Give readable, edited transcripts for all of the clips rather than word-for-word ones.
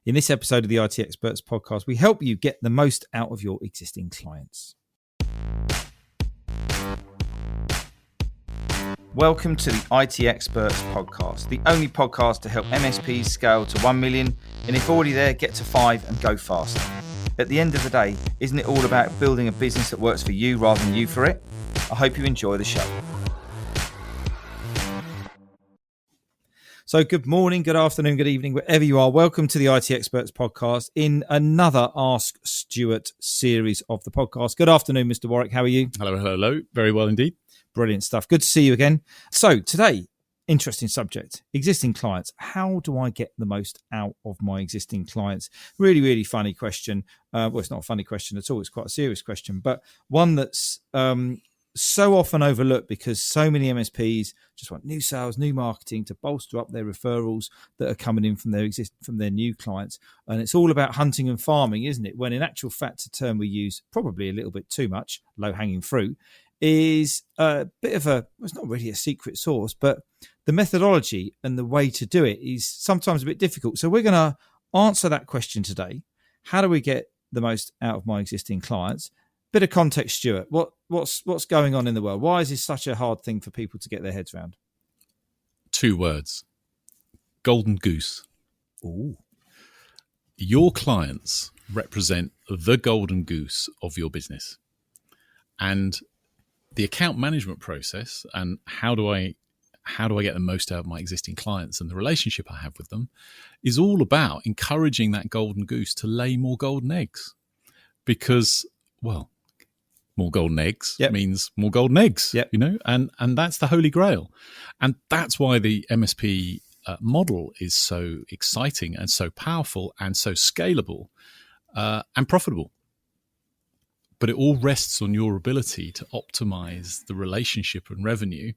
In this episode of the IT Experts podcast, we help you get the most out of your existing clients. Welcome to the IT Experts podcast, the only podcast to help MSPs scale to 1 million, and if already there, get to 5 and go faster. At the end of the day, isn't it all about building a business that works for you rather than you for it? I hope you enjoy the show. So good morning, good afternoon, good evening, wherever you are. Welcome to the IT Experts podcast in another Ask Stuart series of the podcast. Good afternoon, Mr. Warwick. How are you? Hello. Very well indeed. Brilliant stuff. Good to see you again. So today, interesting subject, existing clients. How do I get the most out of my existing clients? Really, really funny question. Well, it's not a funny question at all. It's quite a serious question, but one that's so often overlooked because so many MSPs just want new sales, new marketing to bolster up their referrals that are coming in from their new clients. And it's all about hunting and farming, isn't it? When in actual fact, a term we use probably a little bit too much, low-hanging fruit, is a bit of it's not really a secret sauce, but the methodology and the way to do it is sometimes a bit difficult. So we're going to answer that question today. How do we get the most out of my existing clients? Bit of context, Stuart. What's going on in the world? Why is this such a hard thing for people to get their heads around? 2 words. Golden goose. Ooh. Your clients represent the golden goose of your business. And the account management process and how do I get the most out of my existing clients and the relationship I have with them is all about encouraging that golden goose to lay more golden eggs. Because, well, more golden eggs means more golden eggs, and that's the holy grail. And that's why the MSP model is so exciting and so powerful and so scalable and profitable. But it all rests on your ability to optimize the relationship and revenue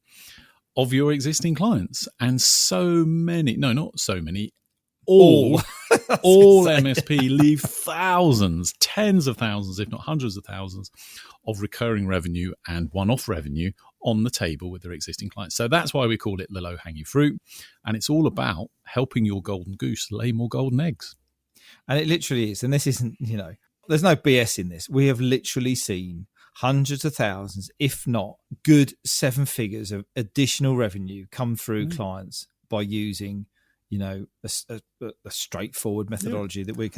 of your existing clients. And all MSP leave thousands, tens of thousands, if not hundreds of thousands of recurring revenue and one-off revenue on the table with their existing clients. So that's why we call it the low-hanging fruit. And it's all about helping your golden goose lay more golden eggs. And it literally is. And this isn't, there's no BS in this. We have literally seen hundreds of thousands, if not good 7 figures of additional revenue come through clients by using a straightforward methodology that we're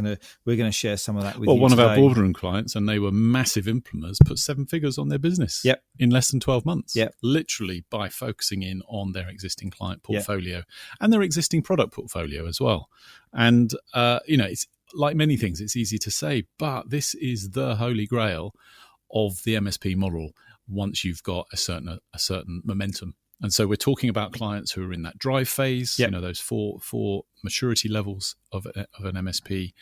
gonna share some of that with you. Well, one today. of our boardroom clients, and they were massive implementers, put 7 figures on their business in less than 12 months. Literally by focusing in on their existing client portfolio and their existing product portfolio as well. And it's like many things, it's easy to say, but this is the holy grail of the MSP model once you've got a certain momentum. And so we're talking about clients who are in that drive phase, those four maturity levels of an MSP,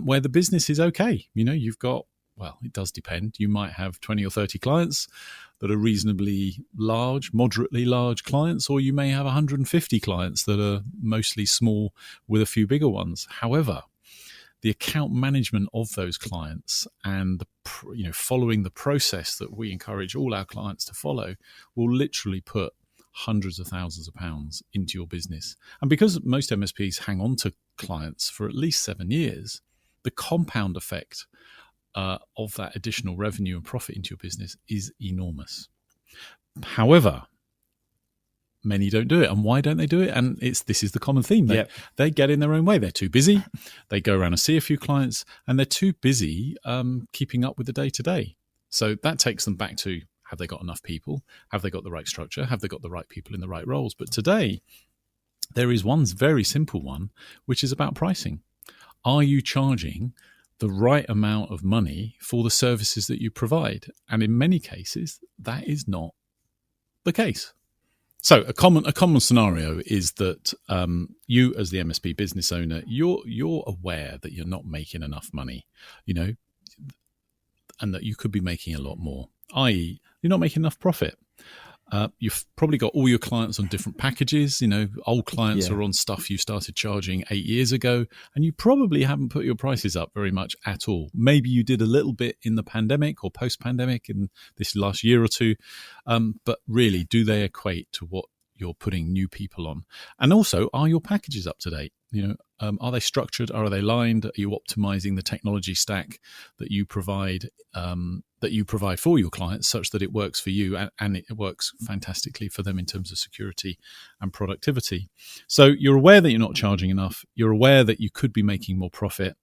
where the business is okay. You've got, well, it does depend. You might have 20 or 30 clients that are reasonably large, moderately large clients, or you may have 150 clients that are mostly small with a few bigger ones. However, the account management of those clients and following the process that we encourage all our clients to follow will literally put hundreds of thousands of pounds into your business. And because most MSPs hang on to clients for at least 7 years, the compound effect of that additional revenue and profit into your business is enormous. However, many don't do it. And why don't they do it? And this is the common theme. They get in their own way. They're too busy. They go around and see a few clients, and they're too busy keeping up with the day-to-day. So that takes them back to, have they got enough people? Have they got the right structure? Have they got the right people in the right roles? But today, there is one very simple one, which is about pricing. Are you charging the right amount of money for the services that you provide? And in many cases, that is not the case. So a common scenario is that you, as the MSP business owner, you're aware that you're not making enough money, and that you could be making a lot more, i.e., you're not making enough profit. You've probably got all your clients on different packages. Old clients are on stuff you started charging 8 years ago, and you probably haven't put your prices up very much at all. Maybe you did a little bit in the pandemic or post-pandemic in this last year or two, but really, do they equate to what you're putting new people on? And also, are your packages up to date? Are they structured? Are they aligned? Are you optimizing the technology stack that you provide for your clients, such that it works for you and it works fantastically for them in terms of security and productivity? So you're aware that you're not charging enough. You're aware that you could be making more profit.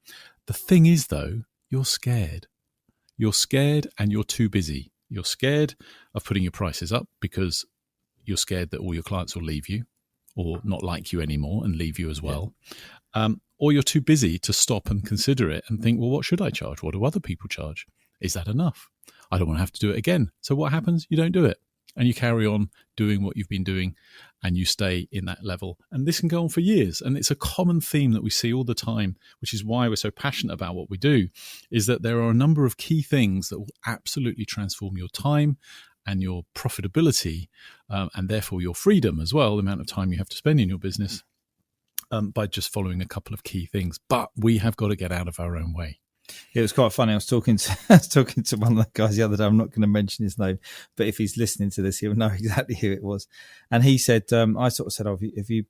The thing is, though, you're scared. You're scared and you're too busy. You're scared of putting your prices up because you're scared that all your clients will leave you or not like you anymore and leave you as well. Or you're too busy to stop and consider it and think, well, what should I charge? What do other people charge? Is that enough? I don't want to have to do it again. So what happens? You don't do it. And you carry on doing what you've been doing and you stay in that level. And this can go on for years. And it's a common theme that we see all the time, which is why we're so passionate about what we do, is that there are a number of key things that will absolutely transform your time and your profitability, and therefore your freedom as well, the amount of time you have to spend in your business, by just following a couple of key things. But we have got to get out of our own way. It was quite funny. I was talking to one of the guys the other day. I'm not going to mention his name, but if he's listening to this, he'll know exactly who it was. And he said, I sort of said, "Oh, if you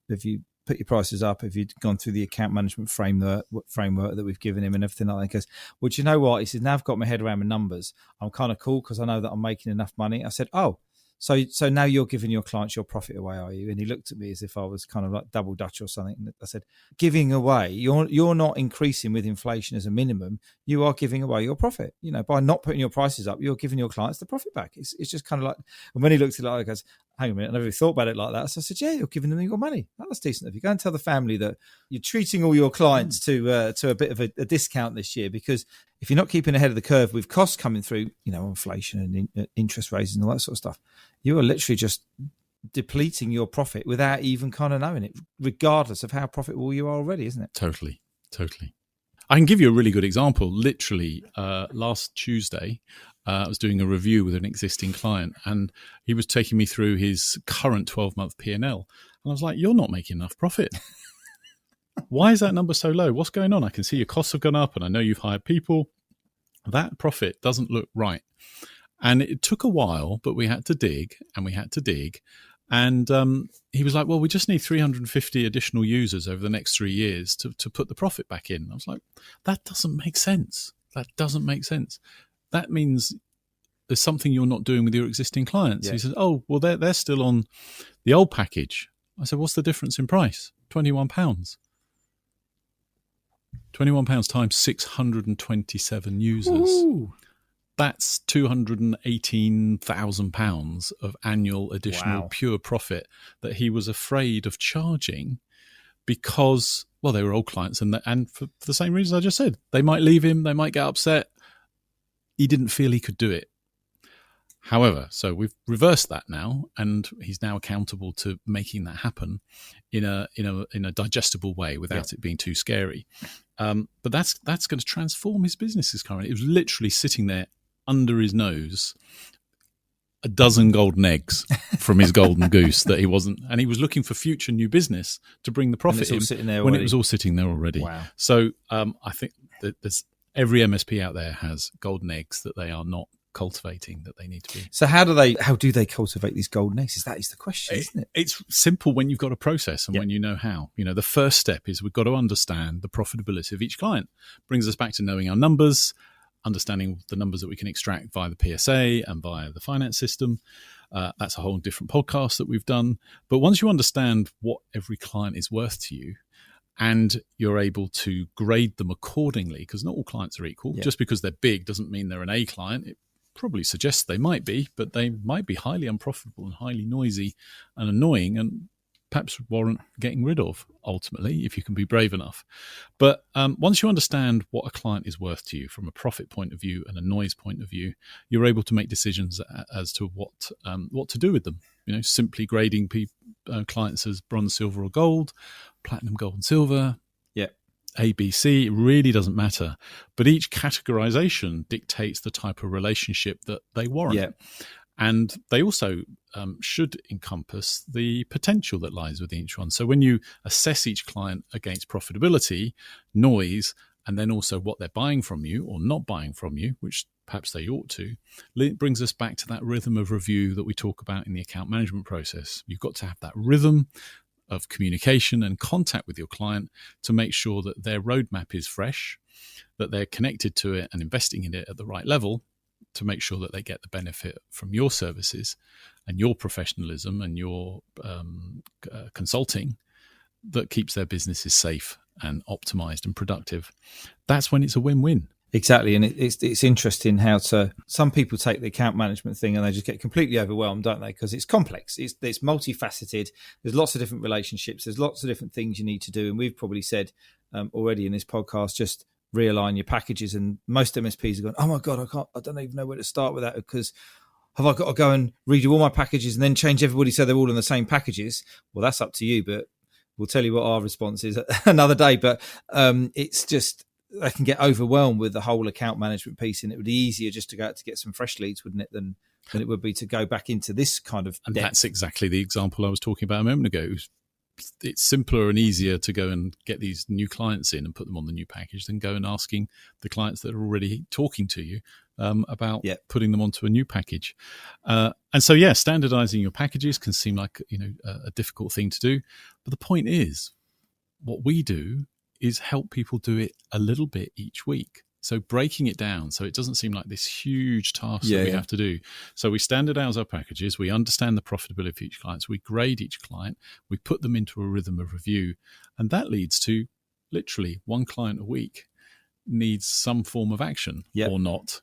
put your prices up, if you'd gone through the account management framework that we've given him and everything like that," he goes, "Well, do you know what?" He said, "Now I've got my head around my numbers. I'm kind of cool because I know that I'm making enough money." I said, "Oh, so now you're giving your clients your profit away, are you?" And he looked at me as if I was kind of like double Dutch or something. And I said, "Giving away, you're not increasing with inflation as a minimum. You are giving away your profit. You know, by not putting your prices up, you're giving your clients the profit back." It's just kind of like, and when he looked at it, like, he goes, "Hang on a minute, I never really thought about it like that." So I said, "Yeah, you're giving them your money. That's decent. If you go and tell the family that you're treating all your clients to a bit of a discount this year, because if you're not keeping ahead of the curve with costs coming through, you know, inflation and interest rates and all that sort of stuff, you are literally just depleting your profit without even kind of knowing it, regardless of how profitable you are already, isn't it?" Totally. I can give you a really good example. Literally, last Tuesday, I was doing a review with an existing client, and he was taking me through his current 12-month P&L. And I was like, "You're not making enough profit. Why is that number so low? What's going on? I can see your costs have gone up, and I know you've hired people. That profit doesn't look right." And it took a while, but we had to dig. And he was like, "Well, we just need 350 additional users over the next 3 years to put the profit back in." I was like, "That doesn't make sense. That means there's something you're not doing with your existing clients." Yeah. He said, "Oh, well, they're still on the old package." I said, "What's the difference in price?" £21. £21 times 627 users. Ooh. That's £218,000 of annual additional pure profit that he was afraid of charging because, well, they were old clients and for the same reasons I just said. They might leave him, they might get upset. He didn't feel he could do it. However, so we've reversed that now, and he's now accountable to making that happen in a digestible way without it being too scary. But that's going to transform his businesses currently. It was literally sitting there under his nose, a dozen golden eggs from his golden goose that he wasn't, and he was looking for future new business to bring the profit in when it was all sitting there already. Wow. So I think that there's every MSP out there has golden eggs that they are not cultivating, that they need to be. So how do they cultivate these golden eggs? That is the question, isn't it? It's simple when you've got a process and when you know how. You know, the first step is we've got to understand the profitability of each client. Brings us back to knowing our numbers, understanding the numbers that we can extract via the PSA and via the finance system. That's a whole different podcast that we've done. But once you understand what every client is worth to you, and you're able to grade them accordingly, because not all clients are equal. Yeah. Just because they're big doesn't mean they're an A client. It probably suggests they might be, but they might be highly unprofitable and highly noisy and annoying and perhaps warrant getting rid of, ultimately, if you can be brave enough. But once you understand what a client is worth to you from a profit point of view and a noise point of view, you're able to make decisions as to what to do with them. You know, simply grading clients as bronze, silver, or gold, platinum, gold, and silver. Yeah. A, B, C, it really doesn't matter. But each categorization dictates the type of relationship that they warrant. Yeah. And they also should encompass the potential that lies within each one. So when you assess each client against profitability, noise, and then also what they're buying from you or not buying from you, which perhaps they ought to, it brings us back to that rhythm of review that we talk about in the account management process. You've got to have that rhythm of communication and contact with your client to make sure that their roadmap is fresh, that they're connected to it and investing in it at the right level, to make sure that they get the benefit from your services and your professionalism and your consulting that keeps their businesses safe and optimized and productive. That's when it's a win-win. Exactly. And it's interesting how some people take the account management thing and they just get completely overwhelmed, don't they? Because it's complex. It's multifaceted. There's lots of different relationships. There's lots of different things you need to do. And we've probably said already in this podcast, just realign your packages. And most MSPs are going, oh my God, I don't even know where to start with that, because have I got to go and redo all my packages and then change everybody so they're all in the same packages? Well, that's up to you, but we'll tell you what our response is another day. But it's just, they can get overwhelmed with the whole account management piece, and it would be easier just to go out to get some fresh leads, wouldn't it, than it would be to go back into this kind of And depth. That's exactly the example I was talking about a moment ago. It's simpler and easier to go and get these new clients in and put them on the new package than go and asking the clients that are already talking to you about putting them onto a new package. And so, standardizing your packages can seem like a difficult thing to do. But the point is, what we do is help people do it a little bit each week. So breaking it down so it doesn't seem like this huge task that we have to do. So we standardize our packages, we understand the profitability of each client, so we grade each client, we put them into a rhythm of review, and that leads to literally one client a week needs some form of action or not.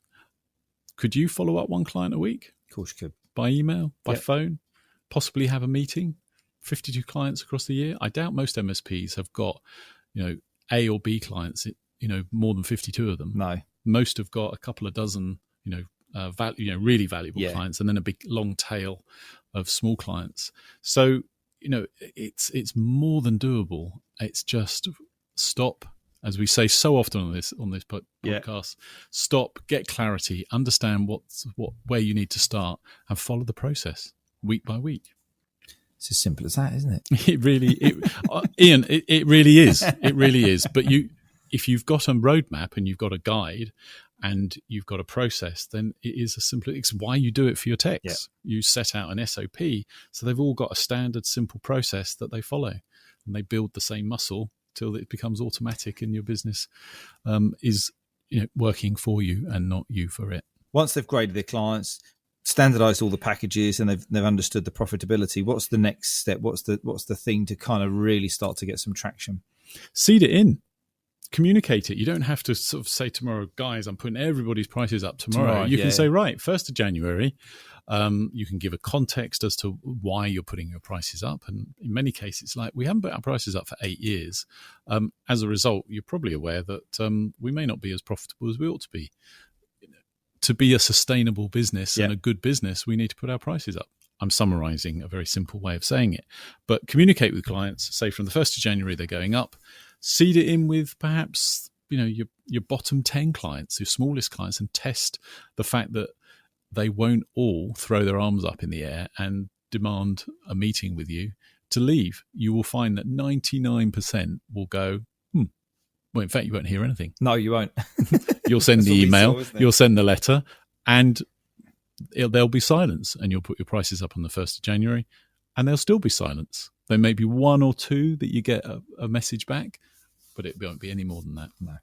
Could you follow up one client a week? Of course you could. By email, by phone, possibly have a meeting, 52 clients across the year. I doubt most MSPs have got A or B clients, more than 52 of them. No. Most have got a couple of dozen, really valuable clients, and then a big long tail of small clients. So, it's more than doable. It's just stop, as we say so often on this podcast. Stop, get clarity, understand where you need to start, and follow the process week by week. It's as simple as that, isn't it? It really, Ian, it really is. It really is. But if you've got a roadmap and you've got a guide and you've got a process, then it is it's why you do it for your techs. Yeah. You set out an SOP, so they've all got a standard, simple process that they follow, and they build the same muscle till it becomes automatic, and your business is working for you and not you for it. Once they've graded their clients, standardized all the packages, and they've understood the profitability, what's the next step? What's the thing to kind of really start to get some traction? Seed it in. Communicate it. You don't have to sort of say tomorrow, guys, I'm putting everybody's prices up tomorrow. You can say, right, 1st of January, you can give a context as to why you're putting your prices up. And in many cases, like, we haven't put our prices up for 8 years. As a result, you're probably aware that we may not be as profitable as we ought to be. To be a sustainable business and a good business, we need to put our prices up. I'm summarizing a very simple way of saying it. But communicate with clients, say from the 1st of January, they're going up. Seed it in with perhaps, your bottom 10 clients, your smallest clients, and test the fact that they won't all throw their arms up in the air and demand a meeting with you to leave. You will find that 99% will go, well, in fact, you won't hear anything. No, you won't. You'll send the email, you'll send the letter, and there'll be silence, and you'll put your prices up on the 1st of January, and there'll still be silence. There may be one or two that you get a message back, but it won't be any more than that. No.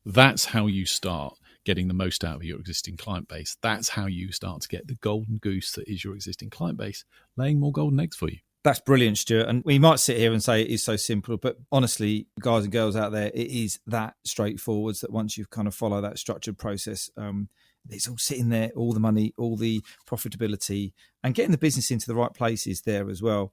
That's how you start getting the most out of your existing client base. That's how you start to get the golden goose that is your existing client base, laying more golden eggs for you. That's brilliant, Stuart. And we might sit here and say it is so simple, but honestly, guys and girls out there, it is that straightforward, that once you've kind of follow that structured process, it's all sitting there, all the money, all the profitability, and getting the business into the right places there as well.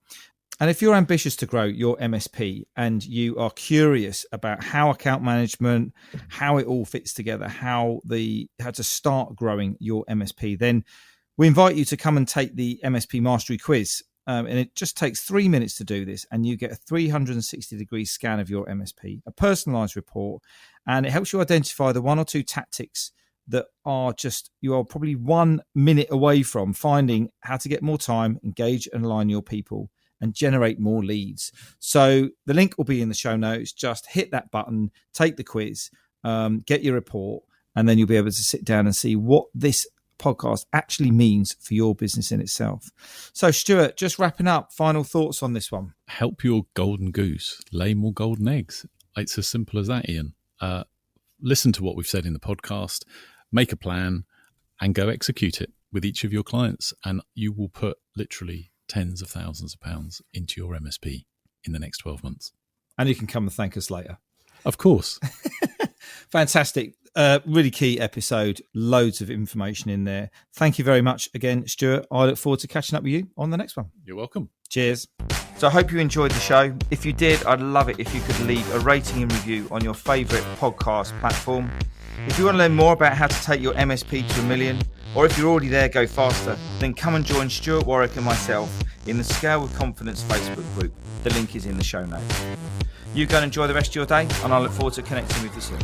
And if you're ambitious to grow your MSP and you are curious about how account management, how it all fits together, how to start growing your MSP, then we invite you to come and take the MSP Mastery Quiz. And it just takes 3 minutes to do this, and you get a 360-degree scan of your MSP, a personalized report, and it helps you identify the 1 or 2 tactics that you are probably 1 minute away from finding how to get more time, engage and align your people, and generate more leads. So the link will be in the show notes. Just hit that button, take the quiz, get your report, and then you'll be able to sit down and see what this podcast actually means for your business in itself. So, Stuart, just wrapping up, final thoughts on this one. Help your golden goose lay more golden eggs. It's as simple as that, Ian. Listen to what we've said in the podcast, make a plan, and go execute it with each of your clients, and you will put literally tens of thousands of pounds into your MSP in the next 12 months. And you can come and thank us later. Of course. Fantastic. Really key episode. Loads of information in there. Thank you very much again, Stuart. I look forward to catching up with you on the next one. You're welcome. Cheers. So I hope you enjoyed the show. If you did, I'd love it if you could leave a rating and review on your favourite podcast platform. If you want to learn more about how to take your MSP to $1 million, or if you're already there, go faster, then come and join Stuart Warwick and myself in the Scale with Confidence Facebook group. The link is in the show notes. You go and enjoy the rest of your day, and I look forward to connecting with you soon.